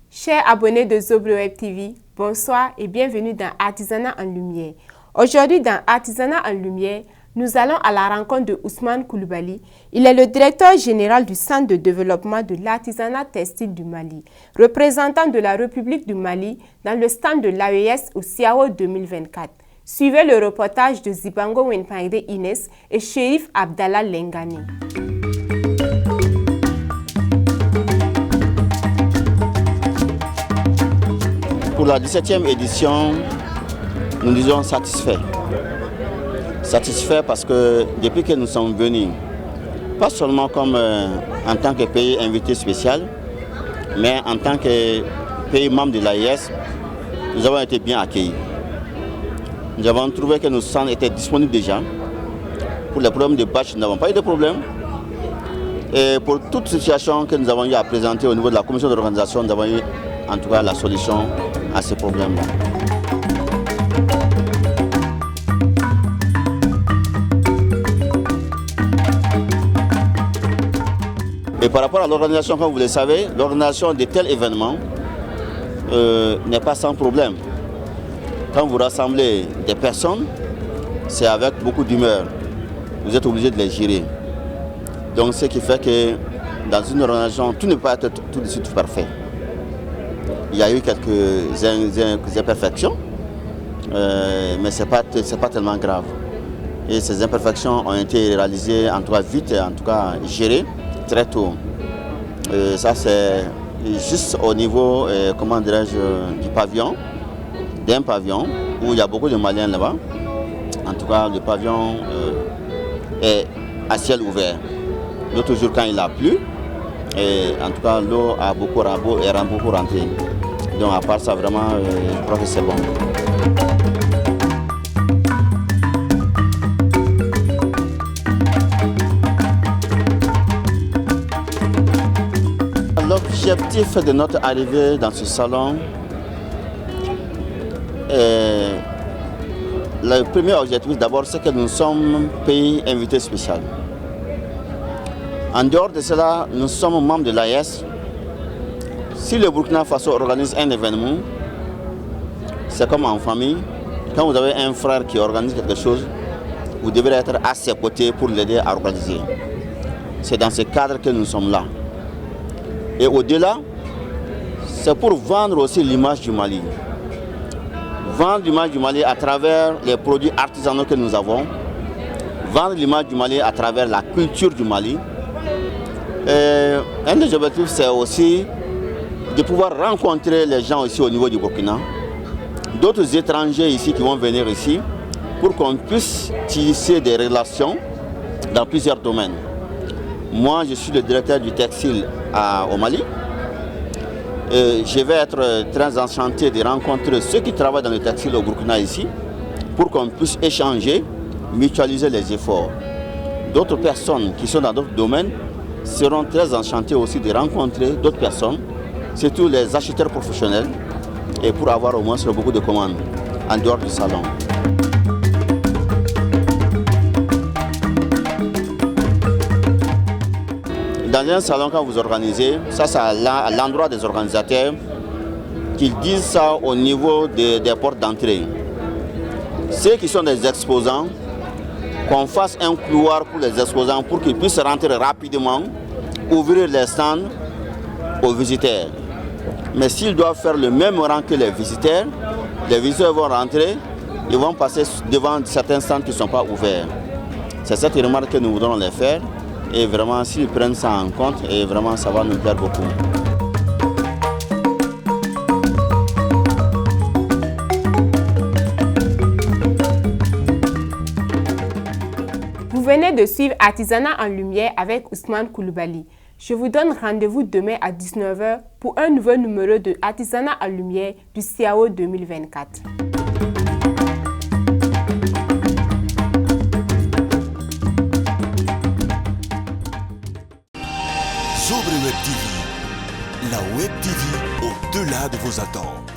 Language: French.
Chers abonnés de Zobre Web TV, bonsoir et bienvenue dans Artisanat en Lumière. Aujourd'hui dans Artisanat en Lumière, nous allons à la rencontre de Ousmane Coulibaly. Il est le directeur général du Centre de développement de l'artisanat textile du Mali, représentant de la République du Mali dans le stand de l'AES au CIAO 2024. Suivez le reportage de Zibango Wenpangde Inès et Chérif Abdallah Lengani. Pour la 17e édition, nous disons satisfait. Satisfait parce que depuis que nous sommes venus, pas seulement comme en tant que pays invité spécial, mais en tant que pays membre de l'AES, nous avons été bien accueillis. Nous avons trouvé que nos stands étaient disponibles déjà. Pour les problèmes de batch, nous n'avons pas eu de problème. Et pour toute situation que nous avons eu à présenter au niveau de la commission d'organisation, nous avons eu en tout cas la solution à ces problèmes-là. Et par rapport à l'organisation, comme vous le savez, l'organisation de tels événements n'est pas sans problème. Quand vous rassemblez des personnes, c'est avec beaucoup d'humeur. Vous êtes obligé de les gérer. Donc ce qui fait que dans une organisation, tout ne peut pas être tout de suite parfait. Il y a eu quelques imperfections, mais ce n'est pas tellement grave. Et ces imperfections ont été réalisées en tout cas vite et en tout cas gérées très tôt. Ça c'est juste au niveau, comment dirais-je, du pavillon, d'un pavillon où il y a beaucoup de Maliens là-bas. En tout cas, le pavillon est à ciel ouvert. L'autre jour quand il a plu, et en tout cas l'eau a beaucoup rentré. Donc à part ça, vraiment, je crois que c'est bon. L'objectif de notre arrivée dans ce salon, le premier objectif d'abord, c'est que nous sommes pays invité spécial. En dehors de cela, nous sommes membres de l'AES. Si le Burkina Faso organise un événement, c'est comme en famille. Quand vous avez un frère qui organise quelque chose, vous devrez être à ses côtés pour l'aider à organiser. C'est dans ce cadre que nous sommes là. Et au-delà, c'est pour vendre aussi l'image du Mali. Vendre l'image du Mali à travers les produits artisanaux que nous avons. Vendre l'image du Mali à travers la culture du Mali. Et un des objectifs, c'est aussi de pouvoir rencontrer les gens aussi au niveau du Burkina, d'autres étrangers ici qui vont venir ici, pour qu'on puisse tisser des relations dans plusieurs domaines. Moi, je suis le directeur du textile au Mali. Je vais être très enchanté de rencontrer ceux qui travaillent dans le textile au Burkina ici, pour qu'on puisse échanger, mutualiser les efforts. D'autres personnes qui sont dans d'autres domaines seront très enchantés aussi de rencontrer d'autres personnes, surtout les acheteurs professionnels, et pour avoir au moins beaucoup de commandes en dehors du salon. Dans un salon, quand vous organisez, ça c'est à l'endroit des organisateurs qu'ils disent ça au niveau des portes d'entrée. Ceux qui sont des exposants, qu'on fasse un couloir pour les exposants pour qu'ils puissent rentrer rapidement, ouvrir les stands aux visiteurs. Mais s'ils doivent faire le même rang que les visiteurs vont rentrer, ils vont passer devant certains stands qui ne sont pas ouverts. C'est cette remarque que nous voudrons les faire. Et vraiment, s'ils prennent ça en compte, et vraiment, ça va nous plaire beaucoup. Vous venez de suivre Artisanat en Lumière avec Ousmane Coulibaly. Je vous donne rendez-vous demain à 19 h pour un nouveau numéro de Artisanat en Lumière du CIAO 2024. Zobre Web TV, la Web TV au-delà de vos attentes.